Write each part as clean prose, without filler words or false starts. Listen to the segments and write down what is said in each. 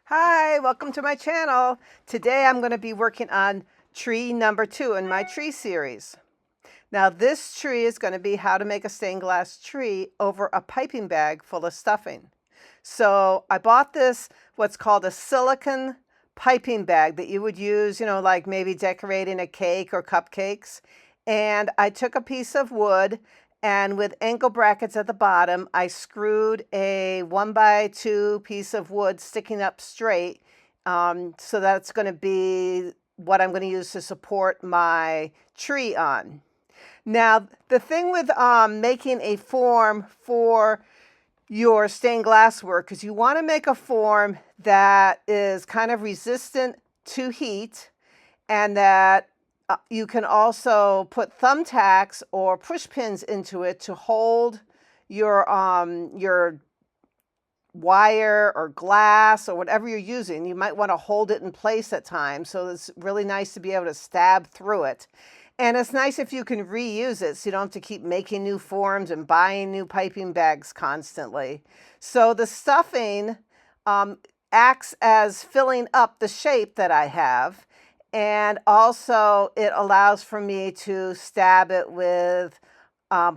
Hi, welcome to my channel. Today I'm going to be working on tree number 2 in my tree series. Now this tree is going to be how to make a stained glass tree over a piping bag full of stuffing. So I bought this, what's called a silicone piping bag that you would use, like maybe decorating a cake or cupcakes. And I took a piece of wood and with ankle brackets at the bottom, I screwed a 1x2 piece of wood sticking up straight. So that's going to be what I'm going to use to support my tree on. Now, the thing with making a form for your stained glass work is you want to make a form that is kind of resistant to heat and that you can also put thumbtacks or push pins into it to hold your wire or glass or whatever you're using. You might want to hold it in place at times, so it's really nice to be able to stab through it. And it's nice if you can reuse it so you don't have to keep making new forms and buying new piping bags constantly. So the stuffing acts as filling up the shape that I have, and also it allows for me to stab it with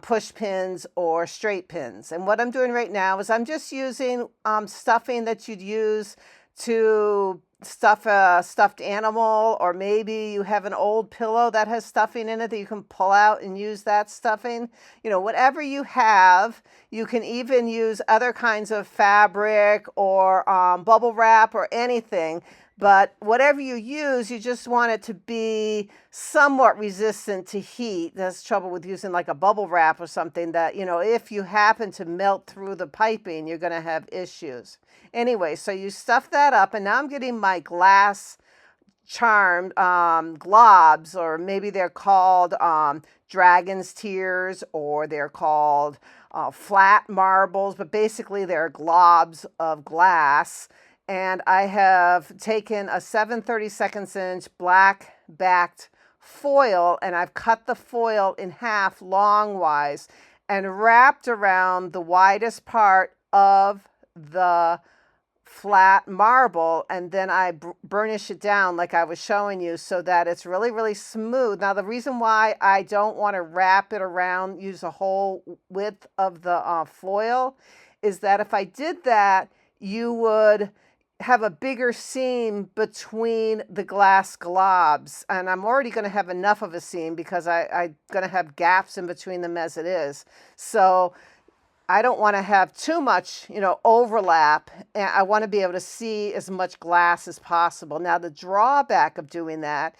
push pins or straight pins. And what I'm doing right now is I'm just using stuffing that you'd use to stuff a stuffed animal, or maybe you have an old pillow that has stuffing in it that you can pull out and use that stuffing. Whatever you have. You can even use other kinds of fabric or bubble wrap or anything. But whatever you use, you just want it to be somewhat resistant to heat. That's trouble with using like a bubble wrap or something that, if you happen to melt through the piping, you're going to have issues. Anyway, so you stuff that up, and now I'm getting my glass charmed globs, or maybe they're called dragon's tears, or they're called flat marbles, but basically they're globs of glass. And I have taken a 7/32 inch black backed foil, and I've cut the foil in half longwise and wrapped around the widest part of the flat marble, and then I burnish it down like I was showing you so that it's really, really smooth. Now, the reason why I don't want to wrap it around, use the whole width of the foil, is that if I did that, you would have a bigger seam between the glass globs, and I'm already going to have enough of a seam because I'm going to have gaps in between them as it is. So I don't want to have too much, overlap, and I want to be able to see as much glass as possible. Now, the drawback of doing that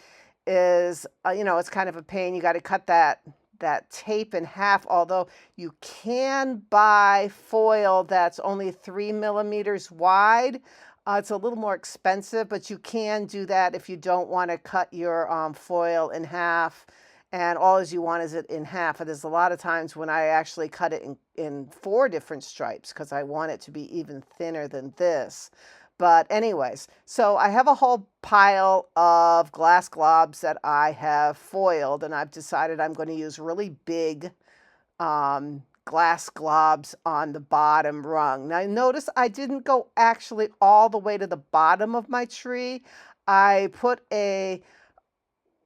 is, it's kind of a pain. You got to cut that tape in half, although you can buy foil that's only 3 millimeters wide. It's a little more expensive, but you can do that if you don't want to cut your foil in half, and all you want is it in half. And there's a lot of times when I actually cut it in 4 different stripes because I want it to be even thinner than this. But anyways, so I have a whole pile of glass globs that I have foiled, and I've decided I'm going to use really big glass globs on the bottom rung. Now notice I didn't go actually all the way to the bottom of my tree. I put a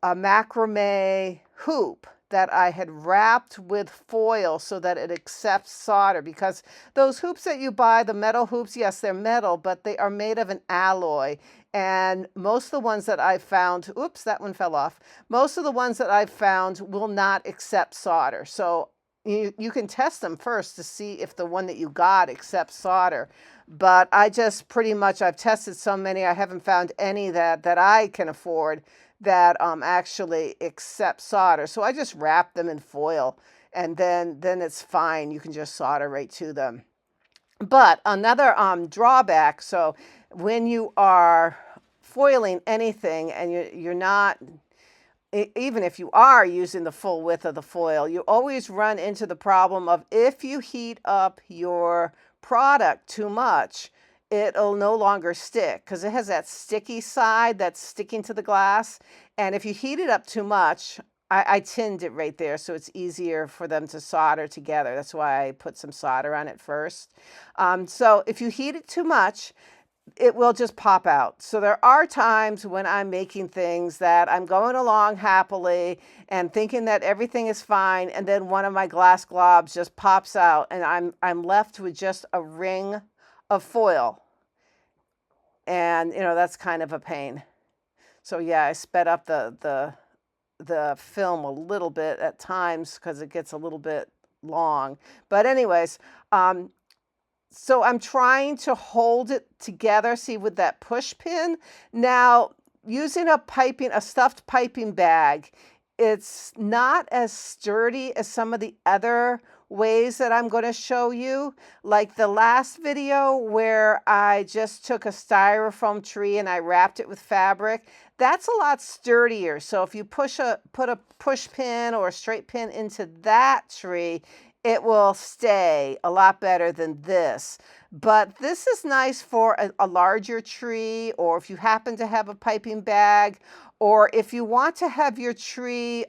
macrame hoop that I had wrapped with foil so that it accepts solder, because those hoops that you buy, the metal hoops, yes, they're metal, but they are made of an alloy. And most of the ones that I've found, oops, that one fell off. Most of the ones that I've found will not accept solder. So you can test them first to see if the one that you got accepts solder. But I just I've tested so many, I haven't found any that I can afford that actually accept solder. So I just wrap them in foil, and then it's fine. You can just solder right to them. But another drawback, so when you are foiling anything and you're not, even if you are using the full width of the foil, you always run into the problem of if you heat up your product too much, it'll no longer stick because it has that sticky side that's sticking to the glass. And if you heat it up too much, I tinned it right there so it's easier for them to solder together. That's why I put some solder on it first. So if you heat it too much, it will just pop out. So there are times when I'm making things that I'm going along happily and thinking that everything is fine, and then one of my glass globs just pops out, and I'm left with just a ring of foil. And that's kind of a pain. So yeah, I sped up the film a little bit at times because it gets a little bit long. But anyways, so I'm trying to hold it together, see, with that push pin. Now, using a stuffed piping bag, it's not as sturdy as some of the other ways that I'm going to show you. Like the last video where I just took a styrofoam tree and I wrapped it with fabric, that's a lot sturdier. So if you put a push pin or a straight pin into that tree, it will stay a lot better than this. But this is nice for a larger tree, or if you happen to have a piping bag, or if you want to have your tree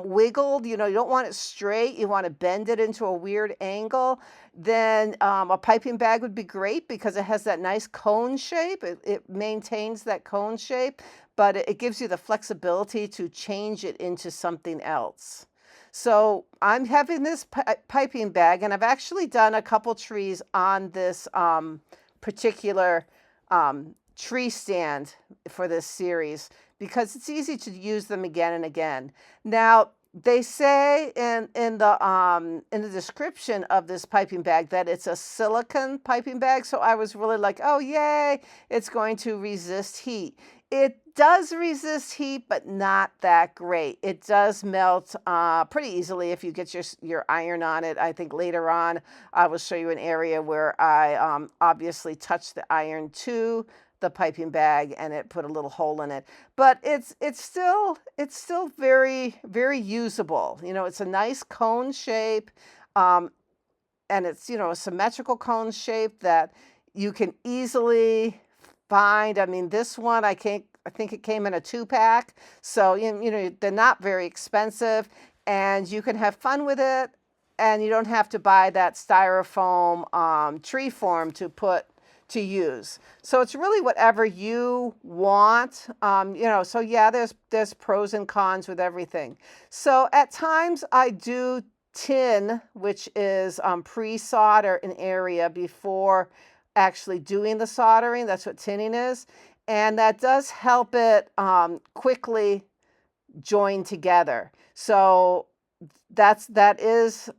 wiggled, you don't want it straight, you want to bend it into a weird angle, then a piping bag would be great because it has that nice cone shape. It maintains that cone shape, but it gives you the flexibility to change it into something else. So I'm having this piping bag, and I've actually done a couple trees on this particular tree stand for this series because it's easy to use them again and again. Now, they say in the description of this piping bag that it's a silicone piping bag. So I was really like, oh, yay, it's going to resist heat. It does resist heat, but not that great. It does melt pretty easily if you get your iron on it. I think later on I will show you an area where I obviously touched the iron to the piping bag and it put a little hole in it. But it's still very, very usable. It's a nice cone shape, and it's a symmetrical cone shape that you can easily find. I mean, this one I think it came in a 2-pack, so they're not very expensive, and you can have fun with it, and you don't have to buy that styrofoam tree form to use. So it's really whatever you want. So yeah, there's pros and cons with everything. So at times I do tin, which is pre-solder an area before actually doing the soldering. That's what tinning is. And that does help it quickly join together. So that is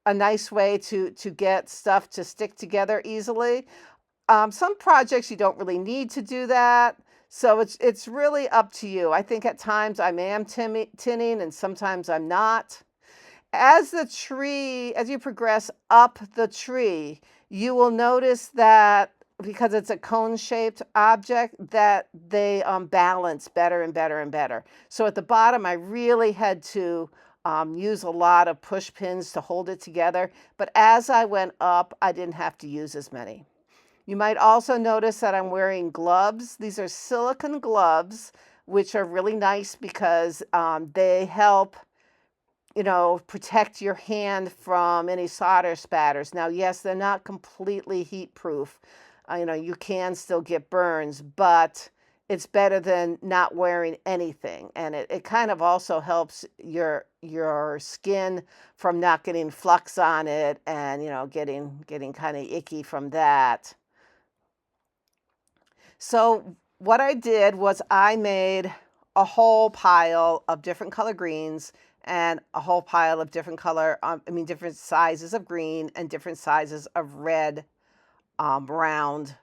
a nice way to get stuff to stick together easily. Some projects you don't really need to do that. So it's really up to you. I think at times I am tinning and sometimes I'm not. As you progress up the tree, you will notice that because it's a cone-shaped object, that they balance better and better and better. So at the bottom, I really had to use a lot of push pins to hold it together. But as I went up, I didn't have to use as many. You might also notice that I'm wearing gloves. These are silicone gloves, which are really nice because they help protect your hand from any solder spatters. Now, yes, they're not completely heat proof. You can still get burns, but it's better than not wearing anything. And it kind of also helps your skin from not getting flux on it and, getting kind of icky from that. So what I did was I made a whole pile of different color greens and a whole pile of different sizes of green and different sizes of red round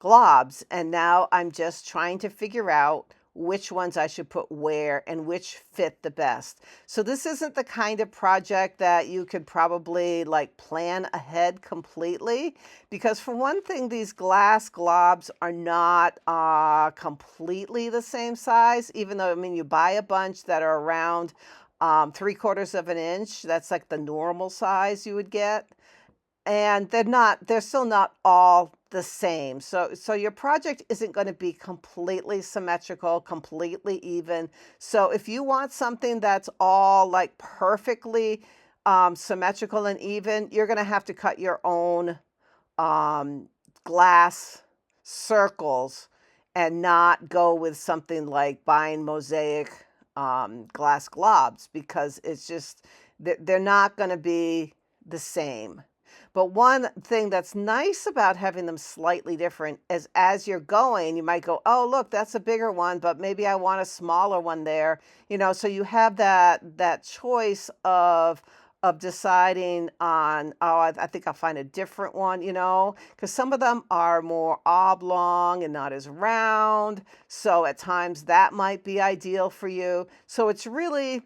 globs. And now I'm just trying to figure out which ones I should put where and which fit the best. So this isn't the kind of project that you could probably plan ahead completely, because for one thing, these glass globs are not completely the same size, even though, you buy a bunch that are around 3/4 of an inch. That's like the normal size you would get. And they're still not all the same. So your project isn't going to be completely symmetrical, completely even. So if you want something that's all perfectly symmetrical and even, you're going to have to cut your own glass circles and not go with something like buying mosaic glass globs, because it's just, they're not going to be the same. But one thing that's nice about having them slightly different is as you're going, you might go, oh, look, that's a bigger one, but maybe I want a smaller one there. So you have that choice of deciding on, oh, I think I'll find a different one, because some of them are more oblong and not as round. So at times that might be ideal for you. So it's really,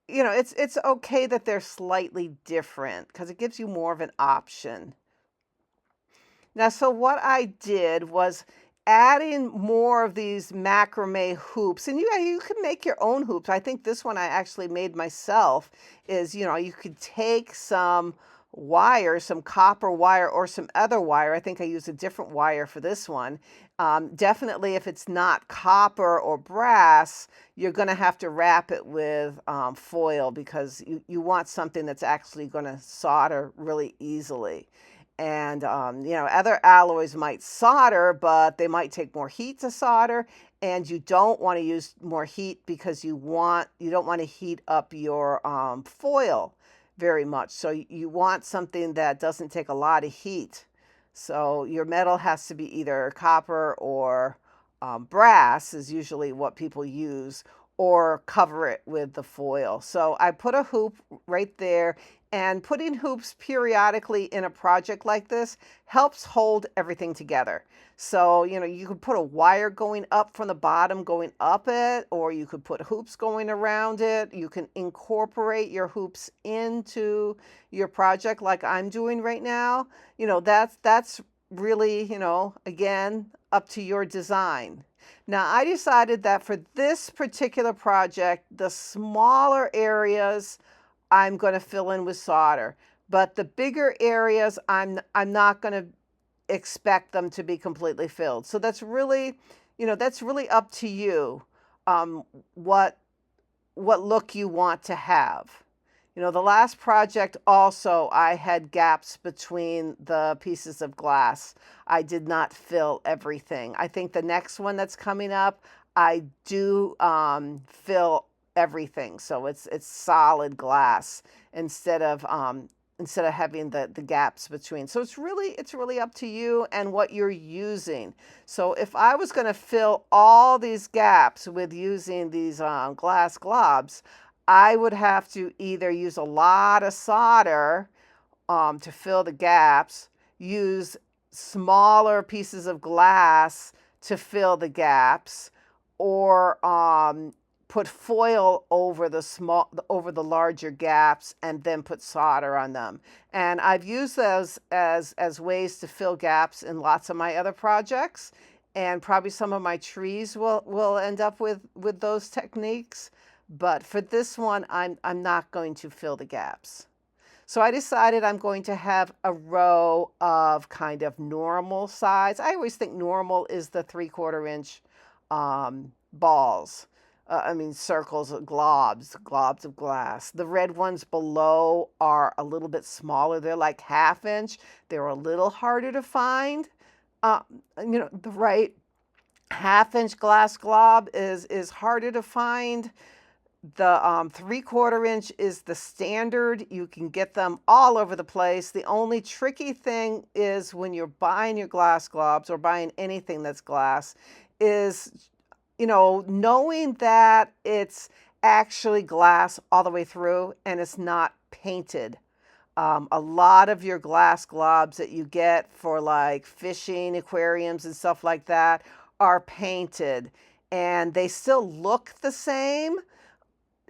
it's okay that they're slightly different because it gives you more of an option. Now, so what I did was adding more of these macrame hoops, and you can make your own hoops. I think this one I actually made myself. Is, you could take some wire, some copper wire or some other wire. I think I used a different wire for this one. Definitely, if it's not copper or brass, you're going to have to wrap it with foil, because you want something that's actually going to solder really easily. And, other alloys might solder, but they might take more heat to solder. And you don't want to use more heat because you don't want to heat up your foil very much. So you want something that doesn't take a lot of heat. So your metal has to be either copper or brass is usually what people use, or cover it with the foil. So I put a hoop right there, and putting hoops periodically in a project like this helps hold everything together. So, you could put a wire going up from the bottom, going up it, or you could put hoops going around it. You can incorporate your hoops into your project like I'm doing right now. That's really, again, up to your design. Now, I decided that for this particular project, the smaller areas I'm going to fill in with solder, but the bigger areas I'm not going to expect them to be completely filled. So that's really, up to you, what look you want to have. The last project also, I had gaps between the pieces of glass. I did not fill everything. I think the next one that's coming up, I do fill everything. So it's solid glass instead of having the gaps between. So it's really up to you and what you're using. So if I was going to fill all these gaps with using these glass globs, I would have to either use a lot of solder to fill the gaps, use smaller pieces of glass to fill the gaps, or put foil over the larger gaps and then put solder on them. And I've used those as ways to fill gaps in lots of my other projects, and probably some of my trees will end up with those techniques. But for this one, I'm not going to fill the gaps. So I decided I'm going to have a row of kind of normal size. I always think normal is the 3/4 inch balls. Circles, globs of glass. The red ones below are a little bit smaller. They're like 1/2 inch. They're a little harder to find. The right 1/2 inch glass glob is harder to find. The 3/4 inch is the standard. You can get them all over the place. The only tricky thing is when you're buying your glass globs or buying anything that's glass is, knowing that it's actually glass all the way through and it's not painted. A lot of your glass globs that you get for like fishing aquariums and stuff like that are painted, and they still look the same.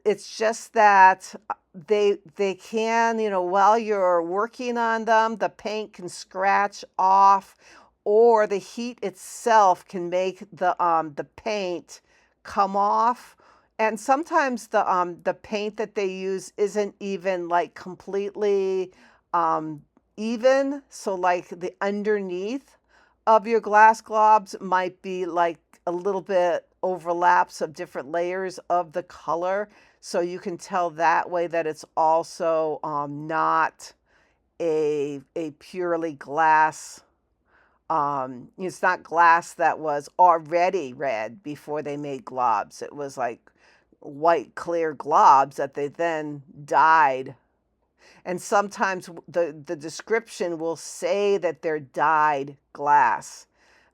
It's just that they can, while you're working on them, the paint can scratch off, or the heat itself can make the paint come off. And sometimes the paint that they use isn't even like completely even. So like the underneath of your glass globs might be like a little bit overlaps of different layers of the color. So you can tell that way that it's also not a purely glass It's not glass that was already red before they made globs. It was like white clear globs that they then dyed. And sometimes the description will say that they're dyed glass,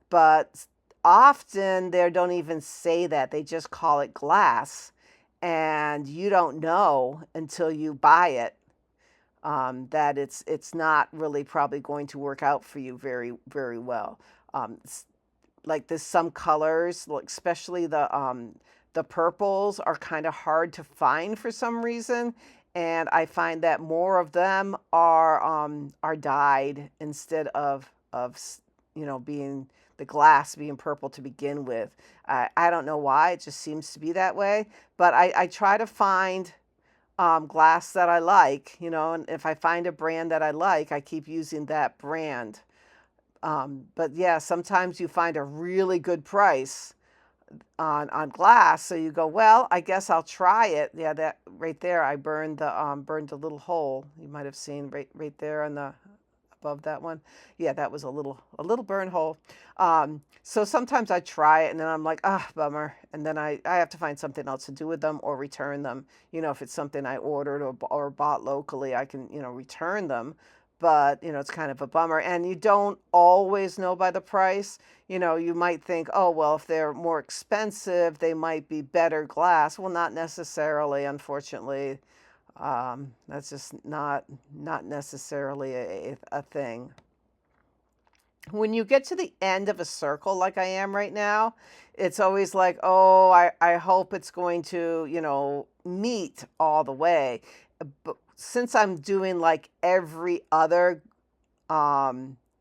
but often they don't even say that. They just call it glass, and you don't know until you buy it, that it's not really probably going to work out for you very, very well. Like there's some colors, like especially the purples are kind of hard to find for some reason, and I find that more of them are dyed instead of being the glass being purple to begin with. I don't know why, it just seems to be that way, but I try to find glass that I like, and if I find a brand that I like, I keep using that brand. But yeah, sometimes you find a really good price on glass, so you go, well, I guess I'll try it. Yeah, that right there, I burned a little hole. You might have seen right there on the above that one. Yeah, that was a little burn hole. So sometimes I try it and then I'm like, ah, bummer. And then I have to find something else to do with them or return them. If it's something I ordered or bought locally, I can, return them. But, it's kind of a bummer. And you don't always know by the price. You might think, oh, well, if they're more expensive, they might be better glass. Well, not necessarily, unfortunately. That's just not necessarily a thing. When you get to the end of a circle like I am right now, it's always like, oh, I hope it's going to, meet all the way. But since I'm doing like every other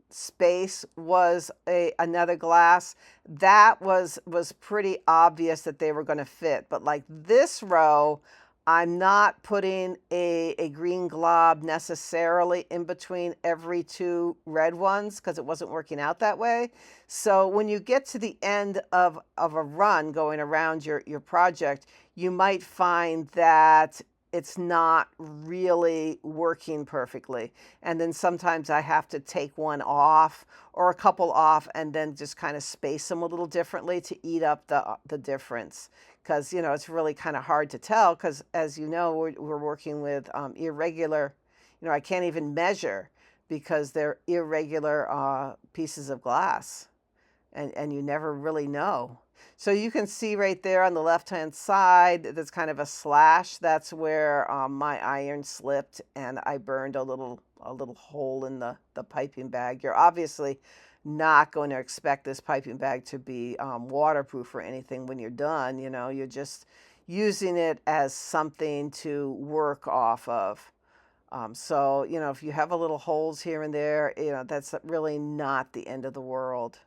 space was another glass, that was pretty obvious that they were going to fit. But like this row, I'm not putting a green glob necessarily in between every two red ones because it wasn't working out that way. So when you get to the end of a run going around your project, you might find that it's not really working perfectly. And then sometimes I have to take one off or a couple off and then just kind of space them a little differently to eat up the difference. Because, it's really kind of hard to tell because, as you know, we're working with irregular, I can't even measure because they're irregular pieces of glass, and you never really know. So you can see right there on the left-hand side, there's kind of a slash. That's where my iron slipped and I burned a little hole in the piping bag. You're obviously not going to expect this piping bag to be waterproof or anything when you're done. You're just using it as something to work off of. So, if you have a little holes here and there, that's really not the end of the world.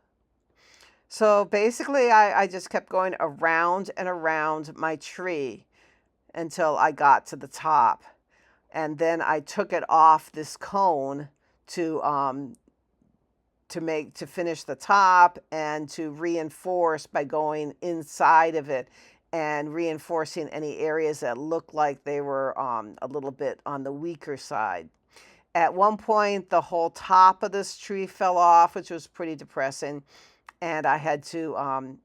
So basically, I just kept going around and around my tree until I got to the top. And then I took it off this cone to finish the top and to reinforce by going inside of it and reinforcing any areas that looked like they were a little bit on the weaker side. At one point, the whole top of this tree fell off, which was pretty depressing. And I had to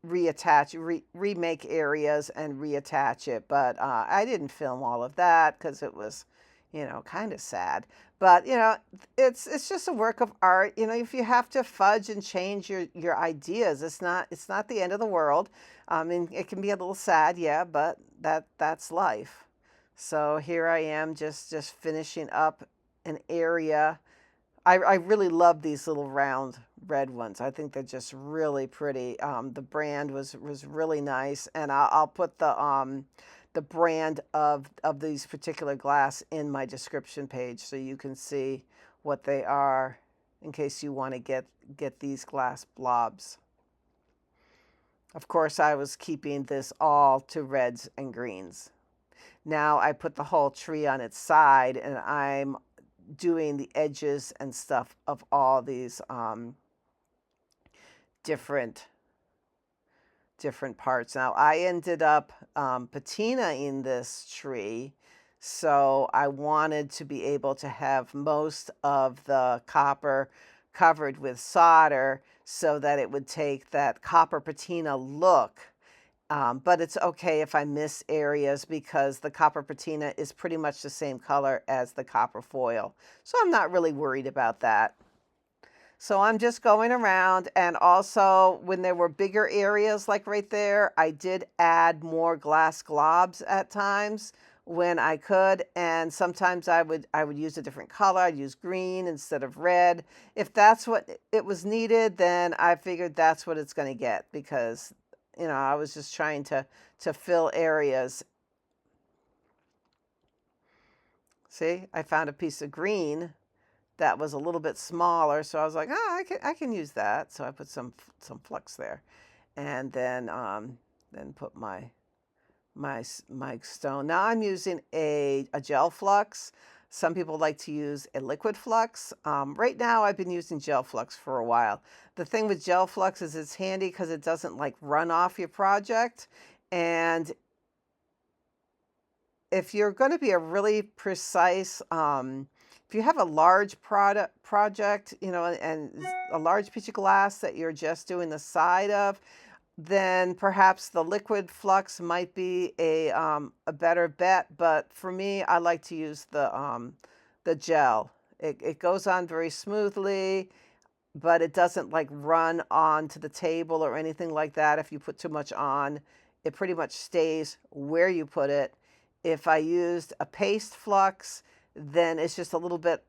remake areas and reattach it. But I didn't film all of that because it was, kind of sad. But, it's just a work of art. If you have to fudge and change your ideas, it's not the end of the world. I mean, it can be a little sad, yeah, but that's life. So here I am just finishing up an area. I really love these little round red ones. I think they're just really pretty. The brand was really nice, and I'll put the brand of these particular glass in my description page so you can see what they are in case you want to get these glass blobs. Of course, I was keeping this all to reds and greens. Now I put the whole tree on its side, and I'm doing the edges and stuff of all these different parts. Now I ended up patinaing this tree, so I wanted to be able to have most of the copper covered with solder so that it would take that copper patina look. But it's okay if I miss areas because the copper patina is pretty much the same color as the copper foil. So I'm not really worried about that. So I'm just going around, and also when there were bigger areas like right there, I did add more glass globs at times when I could, and sometimes I would use a different color. I'd use green instead of red. If that's what it was needed, then I figured that's what it's going to get, because I was just trying to fill areas. See, I found a piece of green that was a little bit smaller, so I was like, oh, I can use that. So I put some flux there, and then put my stone. Now I'm using a gel flux. Some people like to use a liquid flux. Right now I've been using gel flux for a while. The thing with gel flux is it's handy because it doesn't like run off your project. And if you're going to be a really precise, if you have a large project, and a large piece of glass that you're just doing the side of, then perhaps the liquid flux might be a better bet. But for me, I like to use the gel. It goes on very smoothly, but it doesn't like run onto the table or anything like that. If you put too much on, it pretty much stays where you put it. If I used a paste flux, then it's just a little bit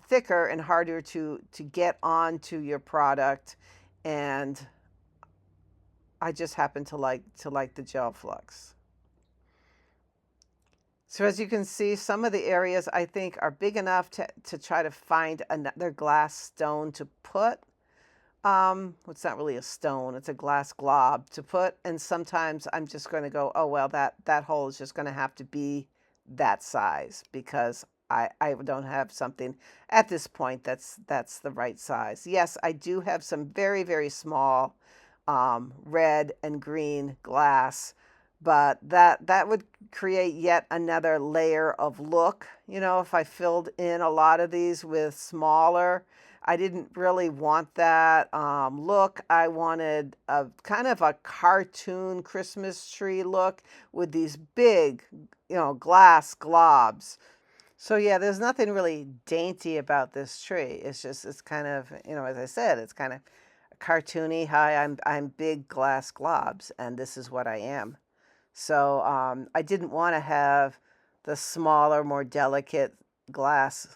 thicker and harder to get onto your product. And I just happen to like the gel flux. So as you can see, some of the areas I think are big enough to try to find another glass stone to put. It's not really a stone, it's a glass glob to put. And sometimes I'm just going to go, oh, well, that hole is just going to have to be that size, because I don't have something at this point that's the right size. Yes, I do have some very, very small red and green glass, but that would create yet another layer of look. If I filled in a lot of these with smaller, I didn't really want that look. I wanted a kind of a cartoon Christmas tree look with these big, glass globs. So yeah, there's nothing really dainty about this tree. It's kind of, as I said, it's kind of cartoony. Hi, I'm big glass globs, and this is what I am. So I didn't want to have the smaller, more delicate glass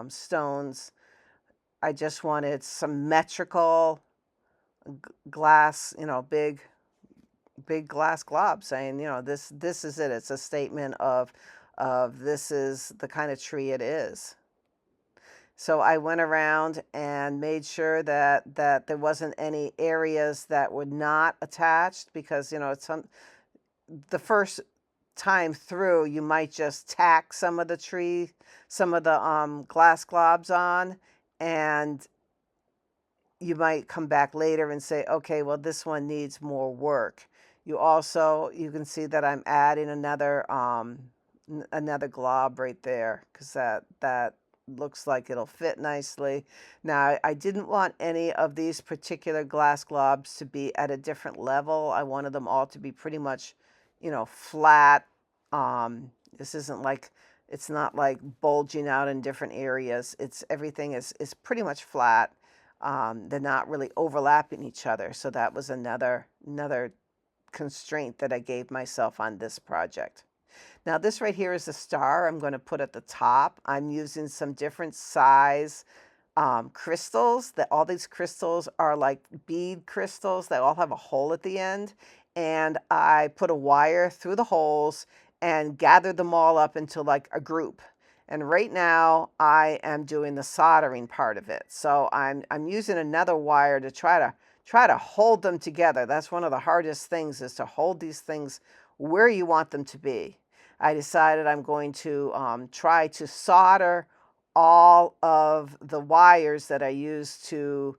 stones. I just wanted symmetrical glass, big glass globs, saying, this is it. It's a statement of this is the kind of tree it is. So I went around and made sure that there wasn't any areas that were not attached, because it's the first time through you might just tack some of the glass globs on, and you might come back later and say, okay, well, this one needs more work. You can see that I'm adding another glob right there, because that looks like it'll fit nicely. Now, I didn't want any of these particular glass globs to be at a different level. I wanted them all to be pretty much, flat. This isn't like, it's not like bulging out in different areas. Everything is pretty much flat. They're not really overlapping each other. So that was another constraint that I gave myself on this project. Now this right here is the star I'm going to put at the top. I'm using some different size crystals. All these crystals are like bead crystals. They all have a hole at the end. And I put a wire through the holes and gathered them all up into like a group. And right now I am doing the soldering part of it. So I'm using another wire to try to hold them together. That's one of the hardest things, is to hold these things where you want them to be. I decided I'm going to try to solder all of the wires that I use to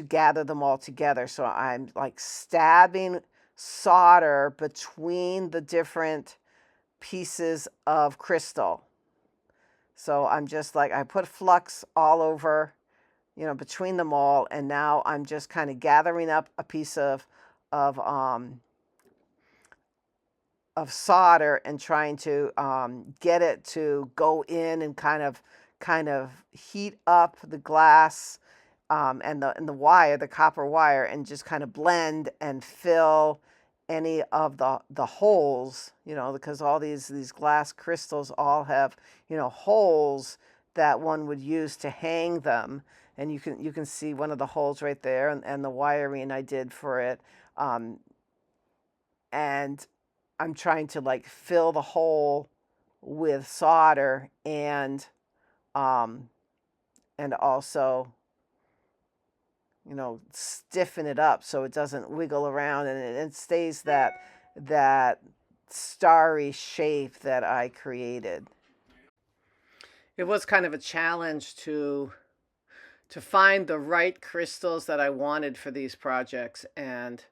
gather them all together. So I'm like stabbing solder between the different pieces of crystal. So I'm just like, I put flux all over between them all. And now I'm just kind of gathering up a piece of um, of solder and trying to get it to go in and kind of heat up the glass, and the wire, the copper wire, and just kind of blend and fill any of the holes, because all these glass crystals all have, holes that one would use to hang them. And you can see one of the holes right there, and the wiring I did for it. And I'm trying to like fill the hole with solder, um and also, stiffen it up so it doesn't wiggle around, and it stays that starry shape that I created. It was kind of a challenge to find the right crystals that I wanted for these projects, and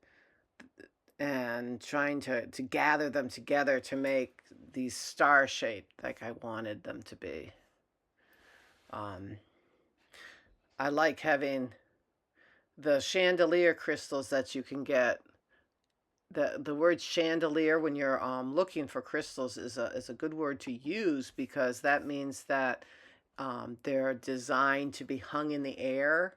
trying to gather them together to make these star shaped like I wanted them to be. Um, I like having the chandelier crystals that you can get. The word chandelier, when you're looking for crystals, is a good word to use, because that means that they're designed to be hung in the air,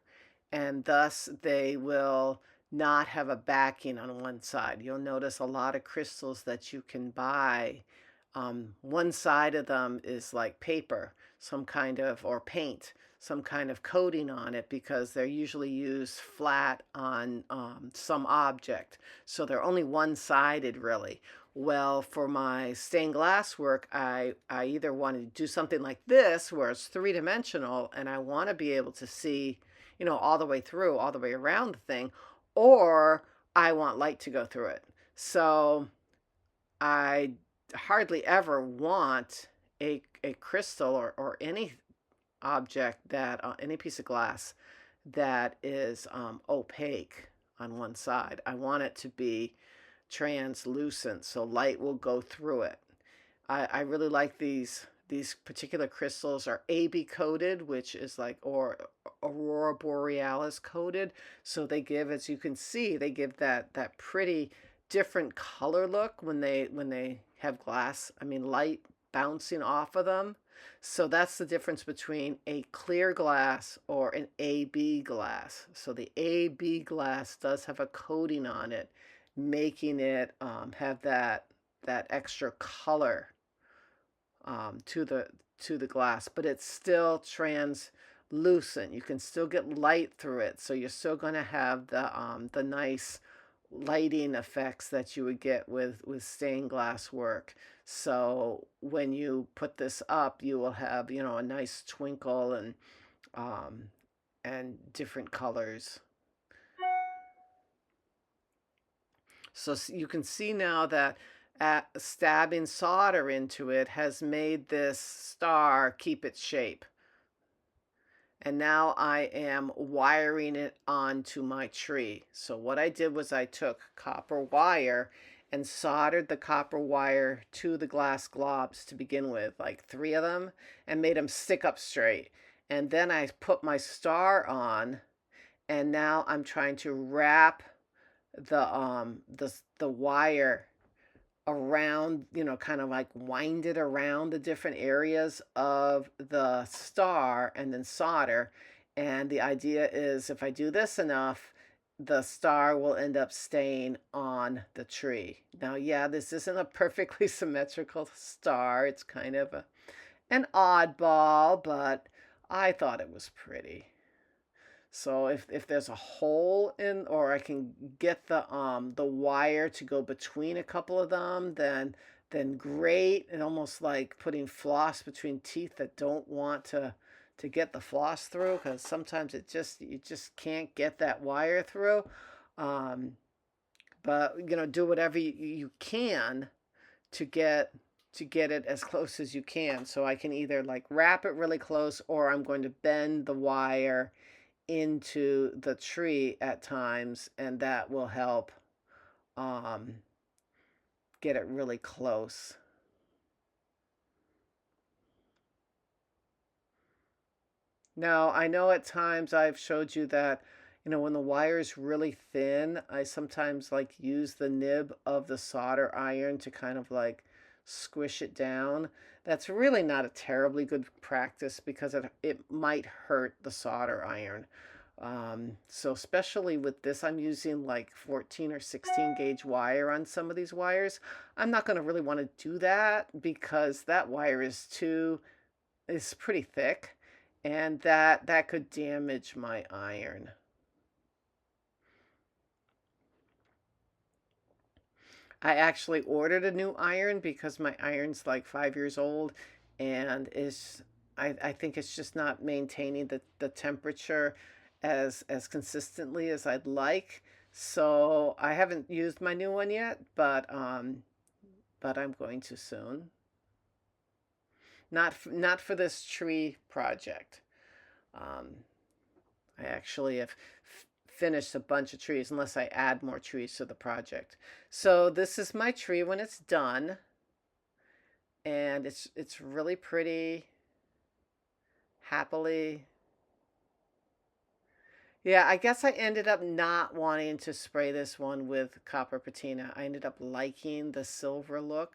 and thus they will not have a backing on one side. You'll notice a lot of crystals that you can buy. One side of them is like paper, some kind of, or paint, some kind of coating on it, because they're usually used flat on some object. So they're only one-sided, really. Well, for my stained glass work, I either want to do something like this, where it's three-dimensional, and I want to be able to see, all the way through, all the way around the thing, or I want light to go through it. So I hardly ever want a crystal, or any object, that any piece of glass that is opaque on one side. I want it to be translucent so light will go through it. I really like these particular crystals are AB coated, which is like, or aurora borealis coated. So they give, as you can see, they give that pretty different color look when they have glass, I mean light bouncing off of them. So that's the difference between a clear glass or an AB glass. So the AB glass does have a coating on it, making it have that extra color to the glass, but it's still translucent. You can still get light through it, so you're still going to have the nice lighting effects that you would get with stained glass work. So when you put this up, you will have, a nice twinkle, um, and different colors. So you can see now that stabbing solder into it has made this star keep its shape. And now I am wiring it onto my tree. So what I did was I took copper wire and soldered the copper wire to the glass globs to begin with, like 3 of them, and made them stick up straight. And then I put my star on, and now I'm trying to wrap the wire around, kind of like wind it around the different areas of the star, and then solder. And the idea is, if I do this enough, the star will end up staying on the tree. Now, yeah, this isn't a perfectly symmetrical star. It's kind of an oddball, but I thought it was pretty. So if there's a hole in, or I can get the wire to go between a couple of them, then great. And almost like putting floss between teeth that don't want to get the floss through, because sometimes you just can't get that wire through. Um, but do whatever you can to get it as close as you can. So I can either like wrap it really close, or I'm going to bend the wire into the tree at times, and that will help um, get it really close. Now, I know at times I've showed you that, when the wire is really thin, I sometimes like use the nib of the solder iron to kind of like squish it down. That's really not a terribly good practice because it might hurt the solder iron. So especially with this, I'm using like 14 or 16 gauge wire on some of these wires. I'm not going to really want to do that because that wire is pretty thick, and that could damage my iron. I actually ordered a new iron because my iron's like 5 years old, and I think it's just not maintaining the temperature as consistently as I'd like. So I haven't used my new one yet, but I'm going to soon. Not for this tree project. Um, I actually have finished a bunch of trees unless I add more trees to the project. So this is my tree when it's done, and it's really pretty. Happily. Yeah, I guess I ended up not wanting to spray this one with copper patina. I ended up liking the silver look,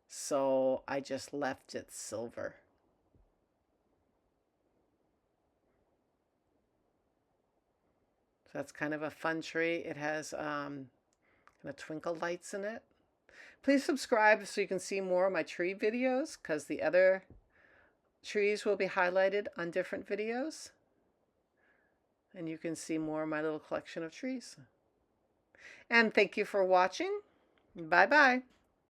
so I just left it silver. So that's kind of a fun tree. It has kind of twinkle lights in it. Please subscribe so you can see more of my tree videos because the other trees will be highlighted on different videos. And you can see more of my little collection of trees. And thank you for watching. Bye-bye.